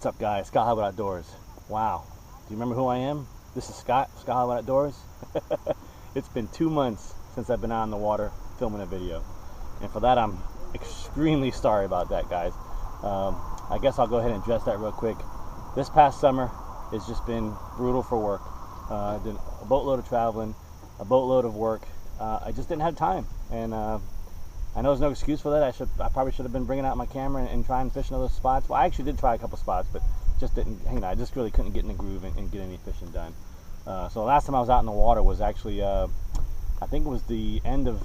What's up, guys? Scotthollywood Outdoors. Wow. Do you remember who I am? This is Scott, Scotthollywood Outdoors. It's been 2 months since I've been out on the water filming a video. And for that, I'm extremely sorry about that, guys. I guess I'll go ahead and address that real quick. This past summer has just been brutal for work. I did a boatload of traveling, a boatload of work. I just didn't have time. And I know there's no excuse for that. I probably should have been bringing out my camera and trying to fish in those spots. Well, I actually did try a couple spots, but just didn't. I just really couldn't get in the groove and get any fishing done. So the last time I was out in the water was actually, I think it was the end of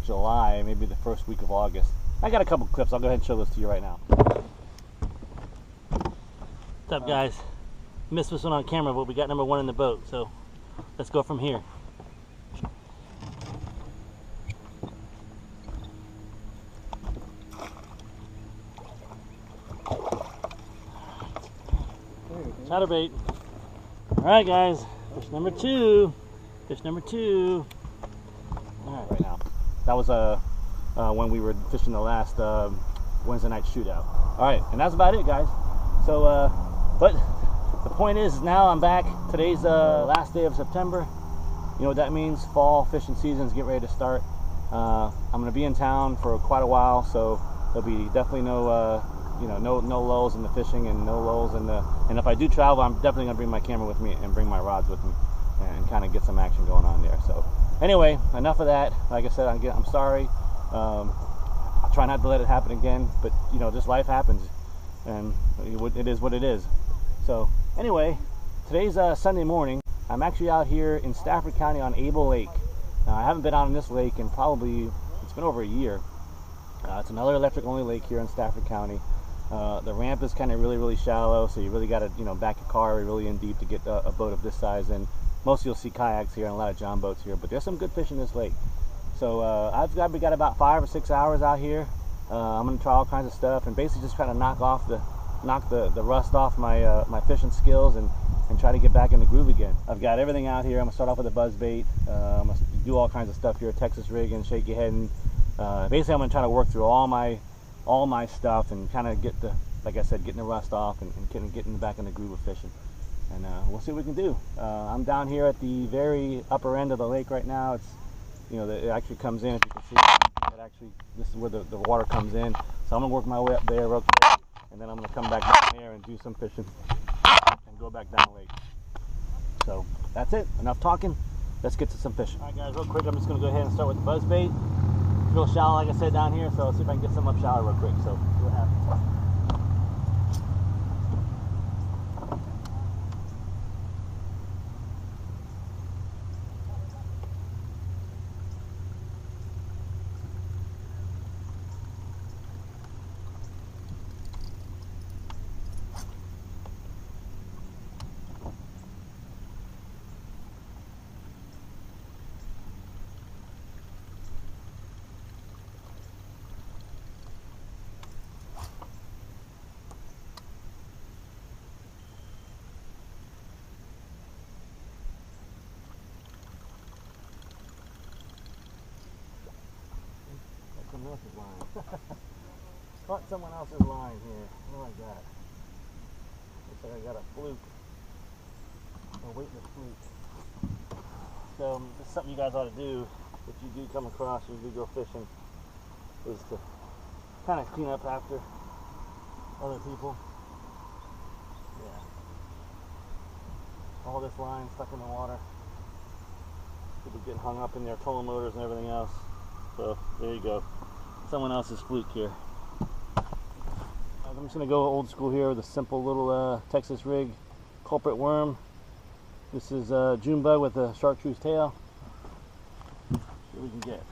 July, maybe the first week of August. I got a couple clips. I'll go ahead and show this to you right now. What's up, guys? Missed this one on camera, but we got number 1 in the boat. So let's go from here. Chatterbait. All right, guys. Fish number 2. Fish number 2. All right, right now. That was when we were fishing the last Wednesday night shootout. All right, and that's about it, guys. So, but the point is, now I'm back. Today's last day of September. You know what that means? Fall fishing season's getting ready to start. I'm gonna be in town for quite a while, so there'll be definitely no. No lulls in the fishing and no lulls in the. And if I do travel, I'm definitely gonna bring my camera with me and bring my rods with me and kind of get some action going on there. So anyway, enough of that. Like I said, I'm sorry. I'll try not to let it happen again. But you know, just life happens, and it is what it is. So anyway, today's Sunday morning. I'm actually out here in Stafford County on Abel Lake. I haven't been out on this lake in probably it's been over a year. It's another electric only lake here in Stafford County. The ramp is kind of really shallow, so you really got to back your car really in deep to get a boat of this size in. Mostly you'll see kayaks here and a lot of john boats here, but there's some good fish in this lake. So I've got about 5 or 6 hours out here. I'm gonna try all kinds of stuff and basically just try to knock the rust off my my fishing skills and try to get back in the groove again. I've got everything out here. I'm gonna start off with a buzz bait. I'm gonna do all kinds of stuff here, Texas rigging, shaky heading. Basically I'm gonna try to work through all my stuff and kind of get like I said, getting the rust off and getting back in the groove of fishing. And we'll see what we can do. I'm down here at the very upper end of the lake right now. It's, it actually comes in, if you can see, this is where the water comes in. So I'm gonna work my way up there real quick, and then I'm gonna come back down here and do some fishing and go back down the lake. So that's it, enough talking. Let's get to some fishing. All right, guys, real quick, I'm just gonna go ahead and start with the buzz bait. It's real shallow, like I said, down here, so I'll see if I can get some up shallow real quick. So see what happens. Someone else's line. Caught someone else's line here. What do I got? Looks like I got a fluke. A weightless fluke. So this is something you guys ought to do if you do come across and you do go fishing, is to kind of clean up after other people. Yeah. All this line stuck in the water. People getting hung up in their trolling motors and everything else. So there you go. Someone else's fluke here. I'm just going to go old school here with a simple little Texas rig culprit worm. This is a June bug with a chartreuse tail. See what we can get.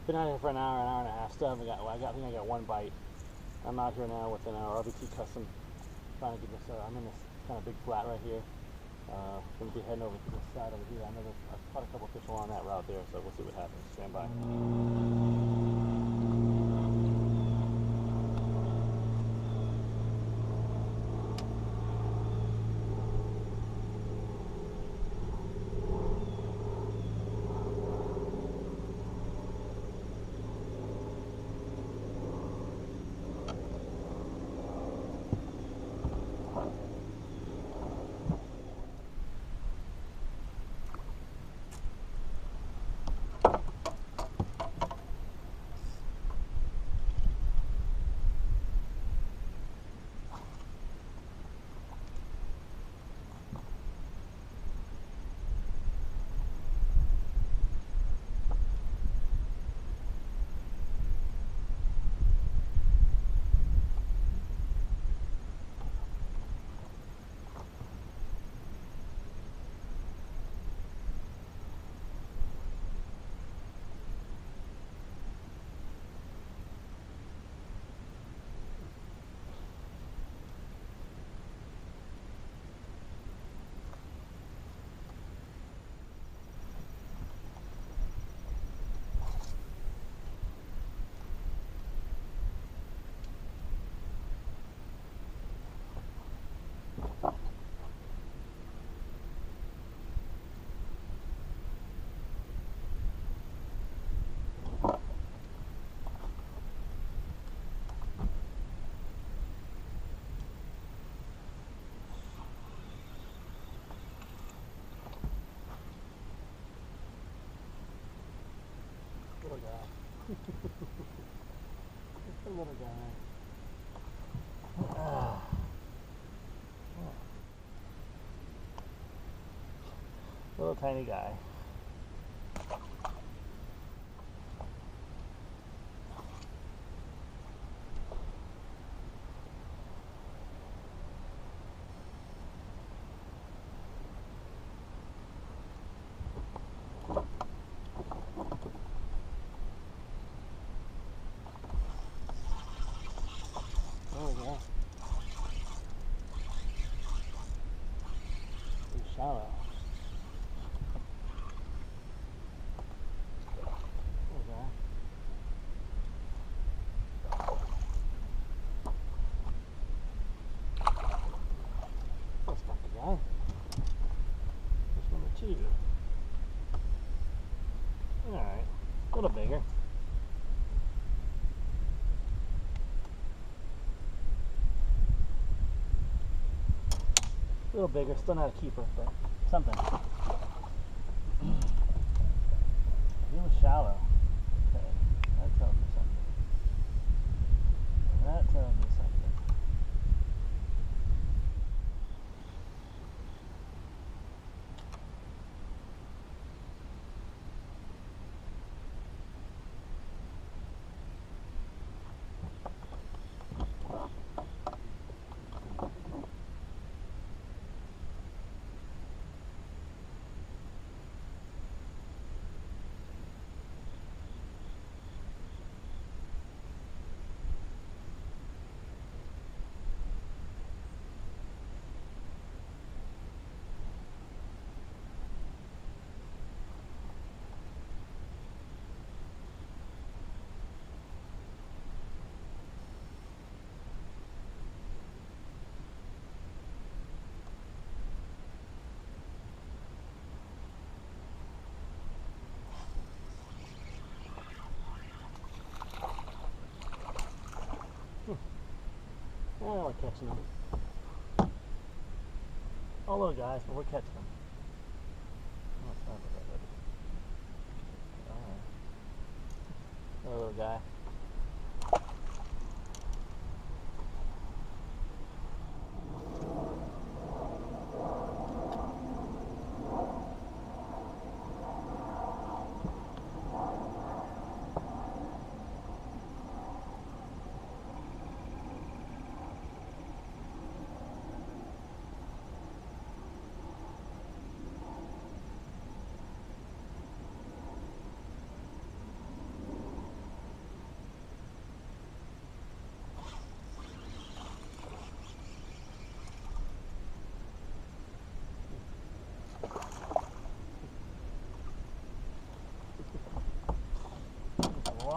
Been out here for an hour and a half. Still haven't got. Well, I think I got one bite. I'm out here now with our RBT Custom, trying to get this. I'm in this kind of big flat right here. Going to be heading over to this side over here. I know I've caught a couple fish along that route there, so we'll see what happens. Stand by. Little guy. Just a little guy. Little tiny guy. Shallow. Okay. That's not the guy. Fish number 2. Alright. A little bigger. A little bigger, still not a keeper, but something. He was shallow. Okay, that tells me something. That tells me something. Oh, we're catching them. All little guys, but we're catching them. Oh, it's not that little guy.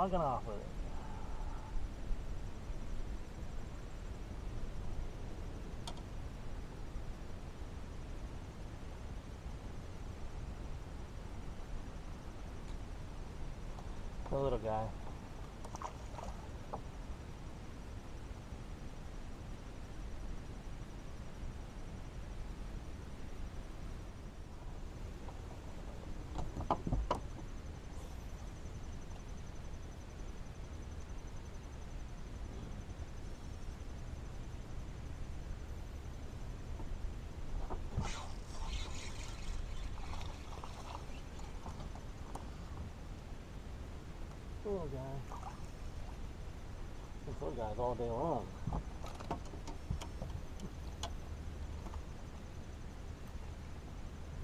logging off with it. The little guy. Little guy. These little guys all day long.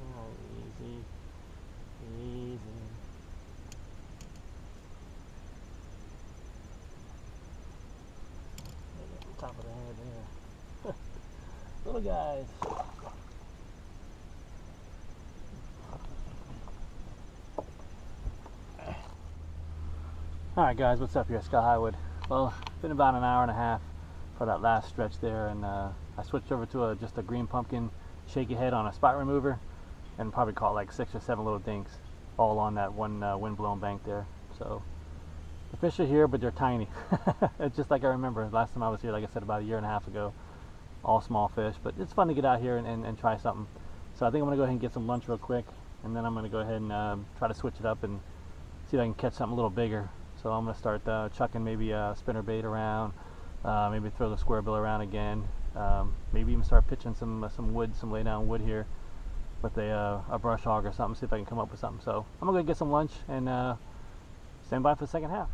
Oh, easy. Easy. Right at the top of the head there. Little guys. Alright guys, what's up here, Scotthollywood? Well, it's been about an hour and a half for that last stretch there, and I switched over to just a green pumpkin shaky head on a spot remover, and probably caught like 6 or 7 little dinks, all on that one wind-blown bank there. So the fish are here, but they're tiny. It's just like I remember last time I was here, like I said, about a year and a half ago. All small fish, but it's fun to get out here and try something. So I think I'm going to go ahead and get some lunch real quick, and then I'm going to go ahead and try to switch it up and see if I can catch something a little bigger. So I'm going to start chucking maybe a spinner bait around, maybe throw the square bill around again, maybe even start pitching some wood, some lay down wood here with a brush hog or something, see if I can come up with something. So I'm going to go get some lunch and stand by for the second half.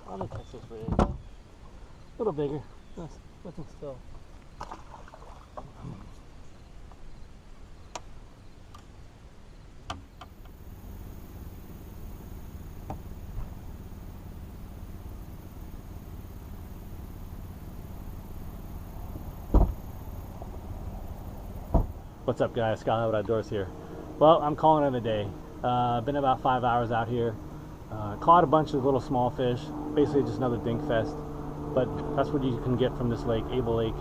On the Texas rig. A little bigger. Nothing still. What's up guys, Scotthollywood Outdoors here. Well, I'm calling it a day. Been about 5 hours out here. Caught a bunch of little small fish, basically just another dink fest, but that's what you can get from this lake, Abel Lake.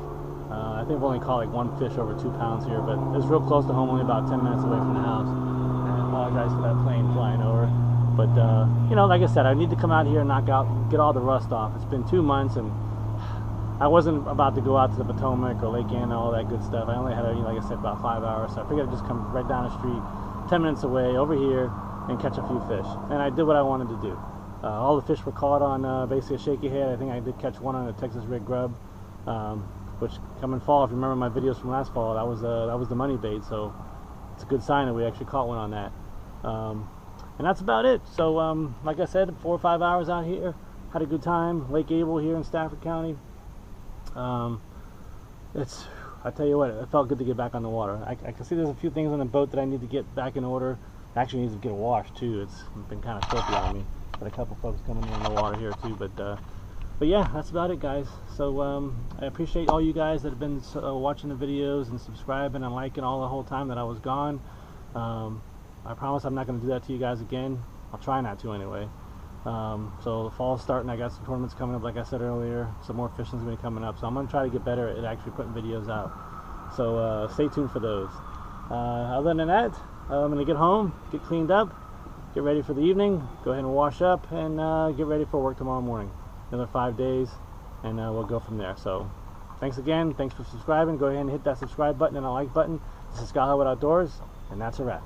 I think we've only caught like one fish over 2 pounds here, but it's real close to home, only about 10 minutes away from the house. I apologize for that plane flying over, but you know, like I said, I need to come out here and get all the rust off. It's been 2 months and I wasn't about to go out to the Potomac or Lake Anna, all that good stuff. I only had, like I said, about 5 hours, so I figured I'd just come right down the street, 10 minutes away, over here, and catch a few fish. And I did what I wanted to do. All the fish were caught on basically a shaky head. I think I did catch one on a Texas rig grub, which coming fall, if you remember my videos from last fall, that was the money bait. So it's a good sign that we actually caught one on that. And that's about it. So like I said, 4 or 5 hours out here, had a good time. Lake Abel here in Stafford County. I tell you what, it felt good to get back on the water. I can see there's a few things on the boat that I need to get back in order. Actually needs to get washed too. It's been kind of filthy on me. Got a couple folks coming in the water here too, but yeah, that's about it, guys. So I appreciate all you guys that have been watching the videos and subscribing and liking all the whole time that I was gone. I promise I'm not going to do that to you guys again. I'll try not to anyway. So the fall's starting. I got some tournaments coming up, like I said earlier. Some more fishing's going to be coming up. So I'm going to try to get better at actually putting videos out. So stay tuned for those. Other than that, I'm going to get home, get cleaned up, get ready for the evening, go ahead and wash up, and get ready for work tomorrow morning. Another 5 days, and we'll go from there. So thanks again. Thanks for subscribing. Go ahead and hit that subscribe button and a like button. This is Scotthollywood Outdoors, and that's a wrap.